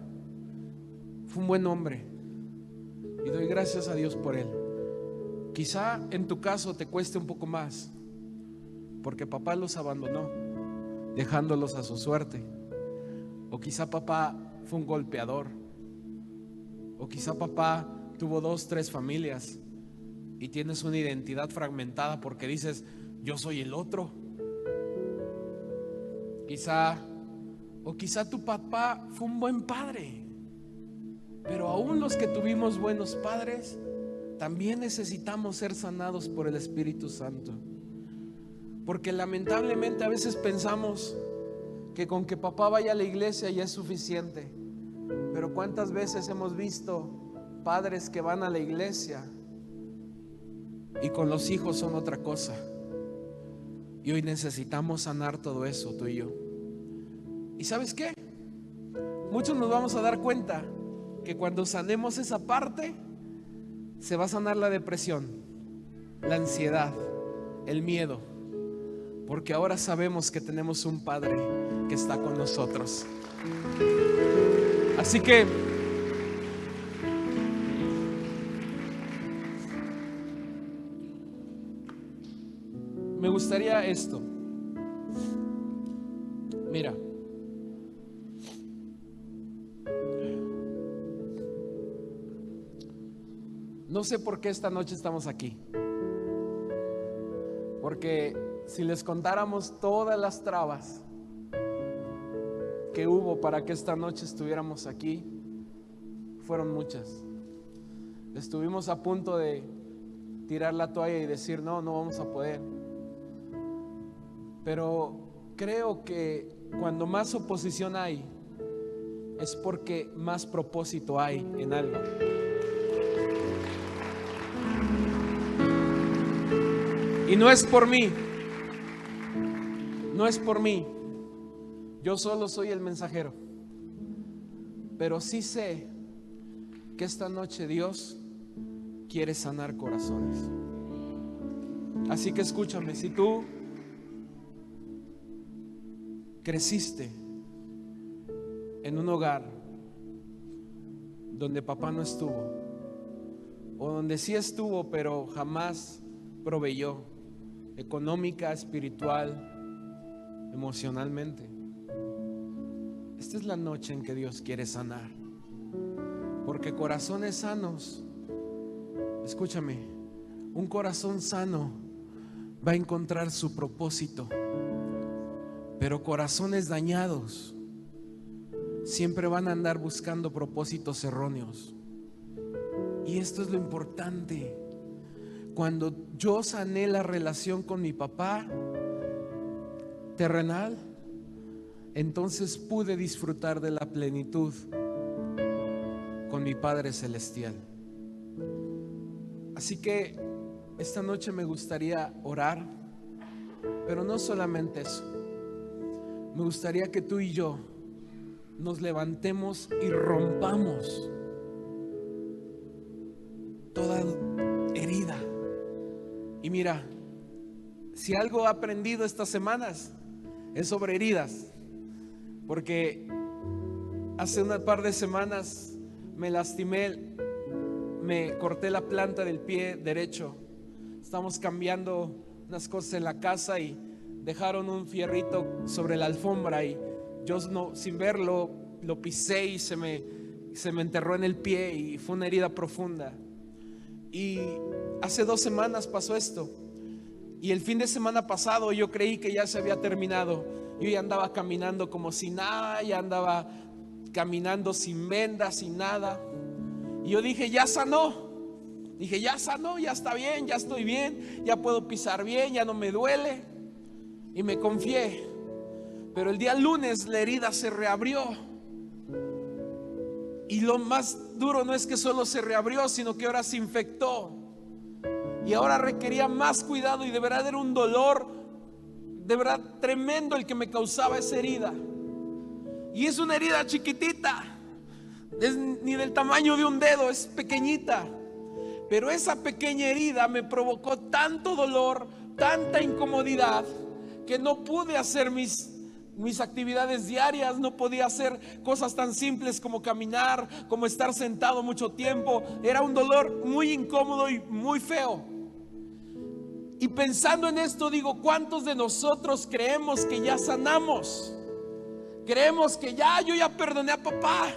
[SPEAKER 1] fue un buen hombre, y doy gracias a Dios por él. Quizá en tu caso te cueste un poco más, porque papá los abandonó, dejándolos a su suerte. O quizá papá fue un golpeador, o quizá papá tuvo 2, 3 familias y tienes una identidad fragmentada porque dices, yo soy el otro. Quizá tu papá fue un buen padre, pero aún los que tuvimos buenos padres también necesitamos ser sanados por el Espíritu Santo, porque lamentablemente a veces pensamos que con que papá vaya a la iglesia ya es suficiente. Pero ¿cuántas veces hemos visto padres que van a la iglesia y con los hijos son otra cosa? Y hoy necesitamos sanar todo eso, tú y yo. ¿Y sabes qué? Muchos nos vamos a dar cuenta que cuando sanemos esa parte, se va a sanar la depresión, la ansiedad, el miedo, porque ahora sabemos que tenemos un Padre que está con nosotros. Así que me gustaría esto. Mira, no sé por qué esta noche estamos aquí, porque si les contáramos todas las trabas que hubo para que esta noche estuviéramos aquí, fueron muchas. Estuvimos a punto de tirar la toalla y decir no vamos a poder. Pero creo que cuando más oposición hay, es porque más propósito hay en algo. Y no es por mí, no es por mí. Yo solo soy el mensajero. Pero sí sé que esta noche Dios quiere sanar corazones. Así que escúchame, si tú creciste en un hogar donde papá no estuvo, o donde sí estuvo pero jamás proveyó económica, espiritual, emocionalmente, esta es la noche en que Dios quiere sanar, porque corazones sanos, escúchame, un corazón sano va a encontrar su propósito, pero corazones dañados siempre van a andar buscando propósitos erróneos. Y esto es lo importante. Cuando yo sané la relación con mi papá terrenal, entonces pude disfrutar de la plenitud con mi Padre Celestial. Así que esta noche me gustaría orar, pero no solamente eso. Me gustaría que tú y yo nos levantemos y rompamos toda herida. Y mira, si algo he aprendido estas semanas es sobre heridas, porque hace un par de semanas me lastimé, me corté la planta del pie derecho. Estamos cambiando unas cosas en la casa y dejaron un fierrito sobre la alfombra y yo no, sin verlo, lo pisé y se me enterró en el pie y fue una herida profunda. Y hace 2 semanas pasó esto, y el fin de semana pasado yo creí que ya se había terminado. Yo ya andaba caminando como si nada, ya andaba caminando sin vendas, sin nada, y yo dije, ya sanó. Dije, ya sanó, ya está bien, ya estoy bien, ya puedo pisar bien, ya no me duele. Y me confié. Pero el día lunes la herida se reabrió. Y lo más duro no es que solo se reabrió, sino que ahora se infectó. Y ahora requería más cuidado, y de verdad era un dolor, de verdad tremendo el que me causaba esa herida. Y es una herida chiquitita, es ni del tamaño de un dedo, es pequeñita. Pero esa pequeña herida me provocó tanto dolor, tanta incomodidad, que no pude hacer mis mis actividades diarias, no podía hacer cosas tan simples como caminar, como estar sentado mucho tiempo. Era un dolor muy incómodo y muy feo. Y pensando en esto digo, ¿cuántos de nosotros creemos que ya sanamos? Creemos que yo ya perdoné a papá.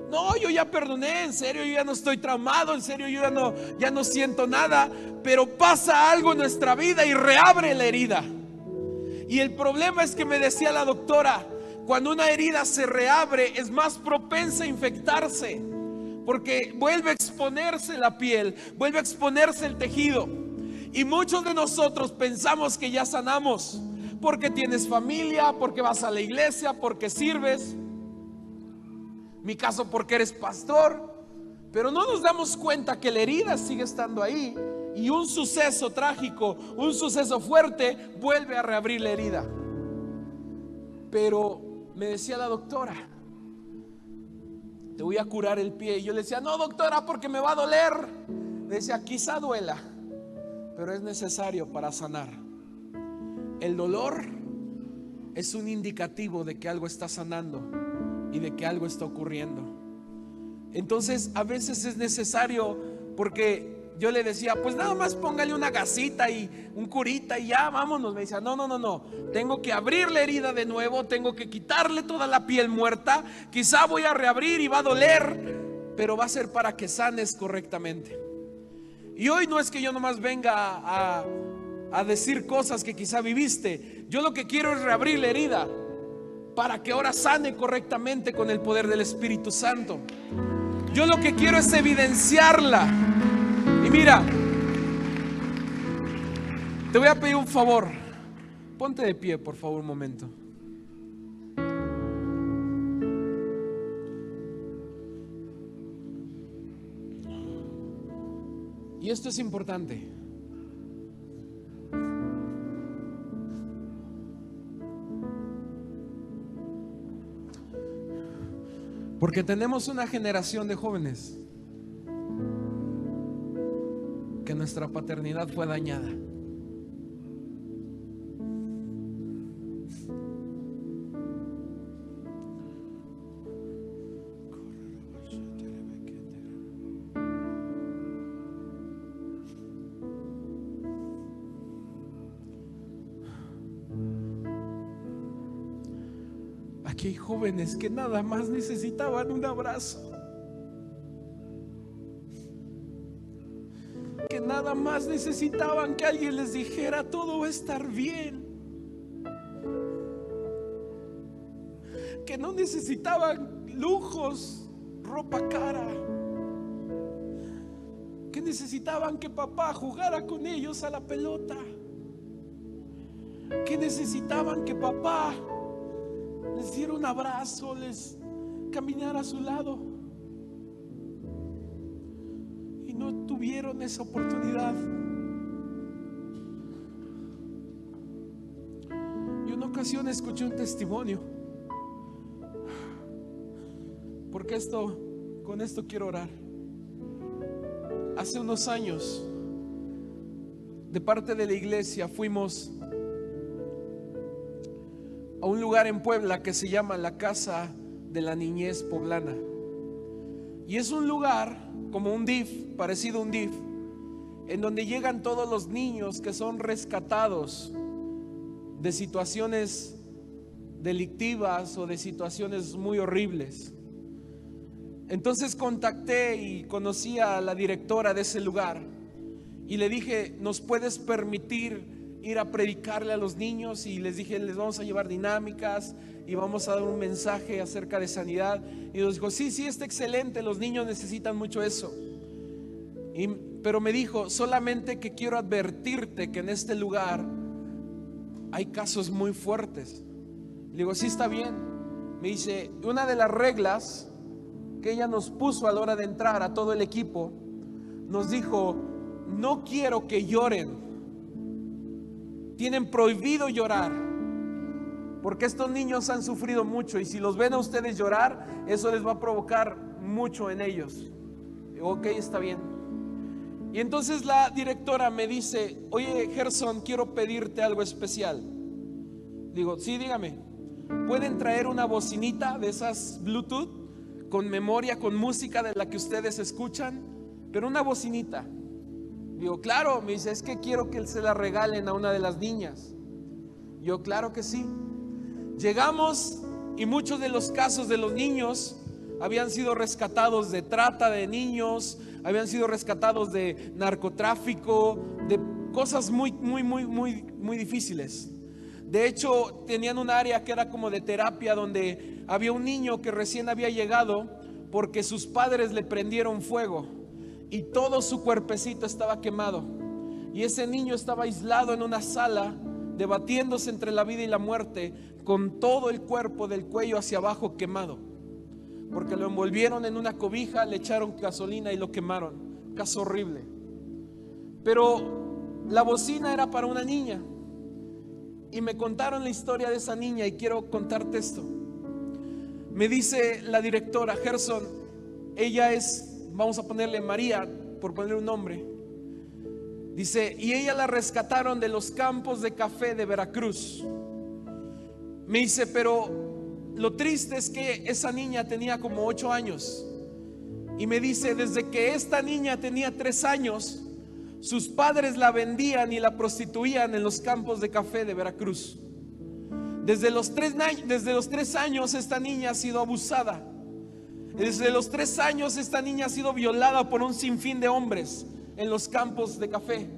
[SPEAKER 1] No, yo ya perdoné, en serio, yo ya no estoy traumado, en serio, yo ya no siento nada. Pero pasa algo en nuestra vida y reabre la herida. Y el problema es que me decía la doctora, cuando una herida se reabre es más propensa a infectarse, porque vuelve a exponerse la piel, vuelve a exponerse el tejido. Y muchos de nosotros pensamos que ya sanamos, porque tienes familia, porque vas a la iglesia, porque sirves. Mi caso, porque eres pastor. Pero no nos damos cuenta que la herida sigue estando ahí. Y un suceso trágico, un suceso fuerte, vuelve a reabrir la herida. Pero me decía la doctora, te voy a curar el pie. Y yo le decía, no, doctora, porque me va a doler. Le decía, quizá duela, pero es necesario para sanar. El dolor es un indicativo de que algo está sanando y de que algo está ocurriendo. Entonces a veces es necesario, porque yo le decía, pues nada más póngale una gasita y un curita y ya, vámonos. Me decía, no, tengo que abrir la herida de nuevo, tengo que quitarle toda la piel muerta. Quizá voy a reabrir y va a doler, pero va a ser para que sanes correctamente. Y hoy no es que yo nomás venga a decir cosas que quizá viviste. Yo lo que quiero es reabrir la herida para que ahora sane correctamente con el poder del Espíritu Santo. Yo lo que quiero es evidenciarla. Y mira, te voy a pedir un favor. Ponte de pie, por favor, un momento. Y esto es importante. Porque tenemos una generación de jóvenes que nuestra paternidad fue dañada. Aquí hay jóvenes que nada más necesitaban un abrazo, que nada más necesitaban que alguien les dijera todo va a estar bien, que no necesitaban lujos, ropa cara, que necesitaban que papá jugara con ellos a la pelota, que necesitaban que papá les diera un abrazo, les caminara a su lado. Y no tuvieron esa oportunidad. Y una ocasión escuché un testimonio, porque con esto quiero orar. Hace unos años, de parte de la iglesia, fuimos a un lugar en Puebla que se llama la Casa de la Niñez Poblana. Y es un lugar como un DIF, parecido a un DIF, en donde llegan todos los niños que son rescatados de situaciones delictivas o de situaciones muy horribles. Entonces contacté y conocí a la directora de ese lugar y le dije, ¿nos puedes permitir ir a predicarle a los niños? Y les dije, les vamos a llevar dinámicas y vamos a dar un mensaje acerca de sanidad. Y nos dijo, sí, está excelente, los niños necesitan mucho eso. Pero me dijo, solamente que quiero advertirte que en este lugar hay casos muy fuertes. Le digo, sí, está bien. Me dice, una de las reglas que ella nos puso a la hora de entrar a todo el equipo, nos dijo, no quiero que lloren. Tienen prohibido llorar, porque estos niños han sufrido mucho y si los ven a ustedes llorar, eso les va a provocar mucho en ellos. Ok, está bien. Y entonces la directora me dice, oye, Gerson, quiero pedirte algo especial. Digo, sí, dígame. pueden traer una bocinita de esas Bluetooth con memoria, con música de la que ustedes escuchan, pero una bocinita. Digo, claro. Me dice, es que quiero que se la regalen a una de las niñas. Yo, claro que sí. Llegamos y muchos de los casos de los niños habían sido rescatados de trata de niños, habían sido rescatados de narcotráfico, de cosas muy difíciles. De hecho, tenían un área que era como de terapia, donde había un niño que recién había llegado porque sus padres le prendieron fuego y todo su cuerpecito estaba quemado. Y ese niño estaba aislado en una sala, debatiéndose entre la vida y la muerte, con todo el cuerpo del cuello hacia abajo quemado, porque lo envolvieron en una cobija, le echaron gasolina y lo quemaron. Caso horrible. Pero la bocina era para una niña, y me contaron la historia de esa niña, y quiero contarte esto. Me dice la directora, Gerson, ella es, vamos a ponerle María, por ponerle un nombre. Dice, y ella la rescataron de los campos de café de Veracruz. Me dice, pero lo triste es que esa niña tenía como 8 años. Y me dice, desde que esta niña tenía 3 años, sus padres la vendían y la prostituían en los campos de café de Veracruz. Desde los 3 años esta niña ha sido abusada. Desde los 3 años esta niña ha sido violada por un sinfín de hombres en los campos de café.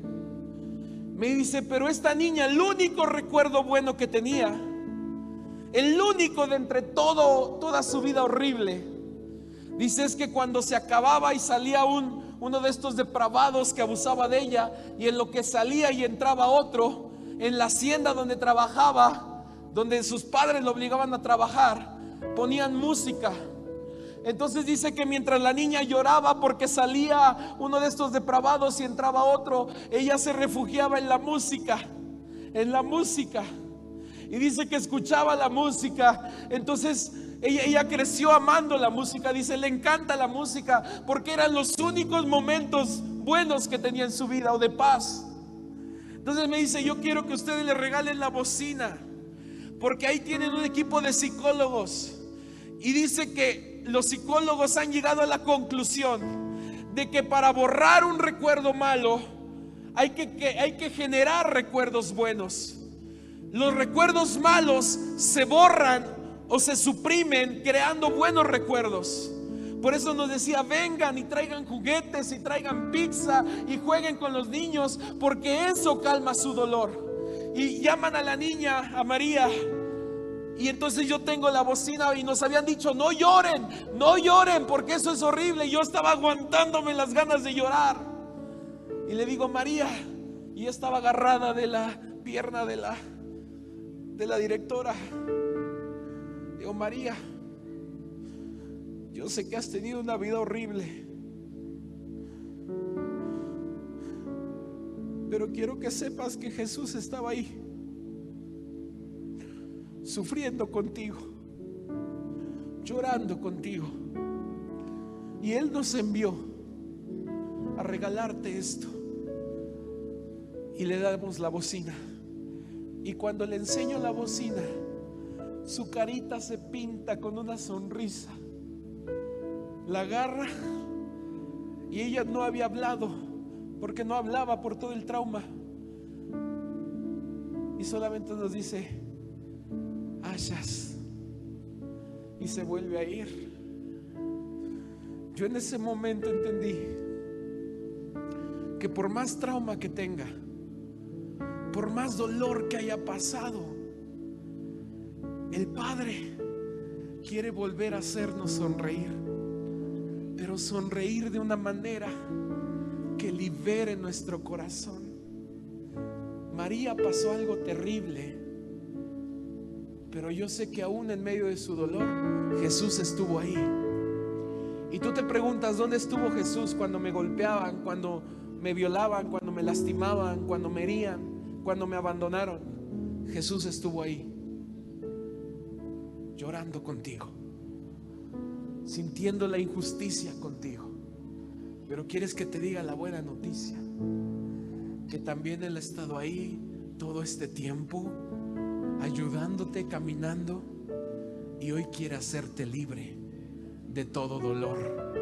[SPEAKER 1] Me dice, pero esta niña, el único recuerdo bueno que tenía, el único de entre toda su vida horrible, dice, es que cuando se acababa y salía uno de estos depravados que abusaba de ella, y en lo que salía y entraba otro, en la hacienda donde trabajaba, donde sus padres lo obligaban a trabajar, ponían música. Entonces dice que mientras la niña lloraba porque salía uno de estos depravados y entraba otro, ella se refugiaba en la música, y dice que escuchaba la música. Entonces ella creció amando la música. Dice, le encanta la música porque eran los únicos momentos buenos que tenía en su vida, o de paz. Entonces me dice, yo quiero que ustedes le regalen la bocina, porque ahí tienen un equipo de psicólogos. Y dice que los psicólogos han llegado a la conclusión de que para borrar un recuerdo malo hay que generar recuerdos buenos. Los recuerdos malos se borran o se suprimen creando buenos recuerdos. Por eso nos decía, vengan y traigan juguetes y traigan pizza y jueguen con los niños, porque eso calma su dolor. Y llaman a la niña, a María, y entonces yo tengo la bocina, y nos habían dicho, no lloren, porque eso es horrible. Y yo estaba aguantándome las ganas de llorar, y le digo, María, y estaba agarrada de la pierna de la directora. Digo, María, yo sé que has tenido una vida horrible, pero quiero que sepas que Jesús estaba ahí, sufriendo contigo, llorando contigo, y Él nos envió a regalarte esto. Y le damos la bocina, y cuando le enseño la bocina, su carita se pinta con una sonrisa. La agarra, y ella no había hablado, porque no hablaba por todo el trauma, y solamente nos dice, Ashas, y se vuelve a ir. Yo en ese momento entendí que por más trauma que tenga, por más dolor que haya pasado, el Padre quiere volver a hacernos sonreír, pero sonreír de una manera que libere nuestro corazón. María pasó algo terrible, pero yo sé que aún en medio de su dolor, Jesús estuvo ahí. Y tú te preguntas, ¿dónde estuvo Jesús cuando me golpeaban, cuando me violaban, cuando me lastimaban, cuando me herían, cuando me abandonaron? Jesús estuvo ahí, llorando contigo, sintiendo la injusticia contigo. Pero quieres que te diga la buena noticia, que también Él ha estado ahí todo este tiempo, ayudándote, caminando. y hoy quiere hacerte libre de todo dolor.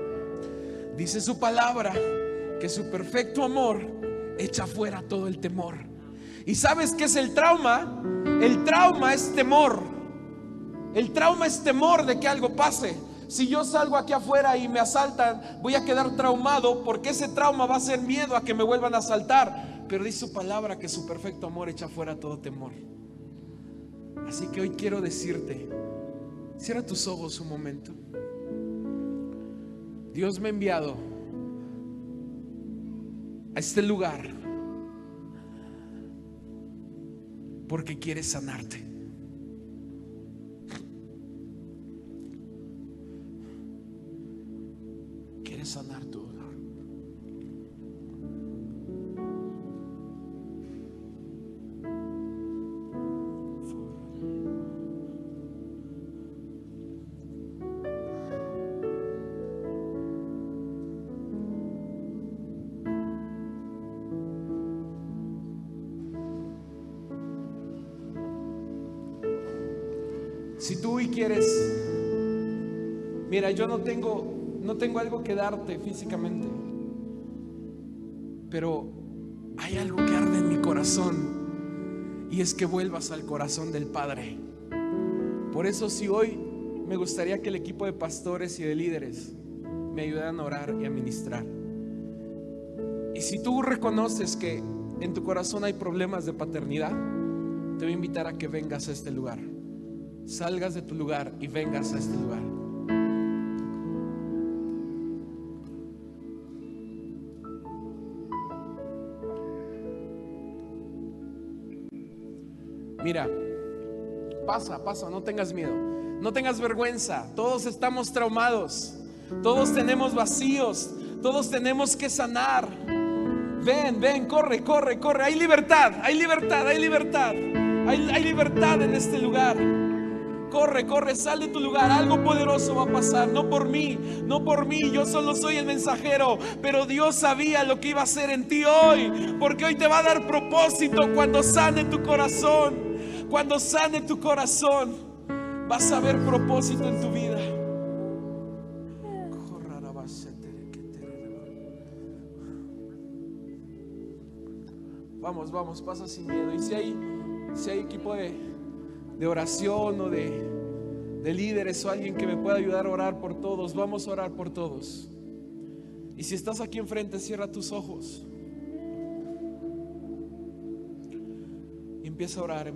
[SPEAKER 1] Dice su palabra que su perfecto amor echa fuera todo el temor. ¿Y sabes qué es el trauma? El trauma es temor. El trauma es temor de que algo pase. Si yo salgo aquí afuera y me asaltan, voy a quedar traumado, porque ese trauma va a ser miedo a que me vuelvan a asaltar. Pero dice su palabra que su perfecto amor echa fuera todo temor. Así que hoy quiero decirte, cierra tus ojos un momento. Dios me ha enviado a este lugar porque quiere sanarte. Quiere sanar tu dolor. Si tú hoy quieres, mira, yo no tengo algo que darte físicamente, pero hay algo que arde en mi corazón, y es que vuelvas al corazón del Padre. Por eso, si hoy, me gustaría que el equipo de pastores y de líderes me ayudaran a orar y a ministrar. Y si tú reconoces que en tu corazón hay problemas de paternidad, te voy a invitar a que vengas a este lugar. Salgas de tu lugar y vengas a este lugar. Mira, pasa, no tengas miedo, no tengas vergüenza. Todos estamos traumados, todos tenemos vacíos, todos tenemos que sanar. Ven, corre. Hay libertad en este lugar. Corre, sal de tu lugar. Algo poderoso va a pasar. No por mí, yo solo soy el mensajero, pero Dios sabía lo que iba a hacer en ti hoy, porque hoy te va a dar propósito. Cuando sane tu corazón, vas a ver propósito en tu vida. Vamos, pasa sin miedo. Y si hay equipo de oración o de líderes o alguien que me pueda ayudar a orar por todos, vamos a orar por todos. Y si estás aquí enfrente, cierra tus ojos y empieza a orar.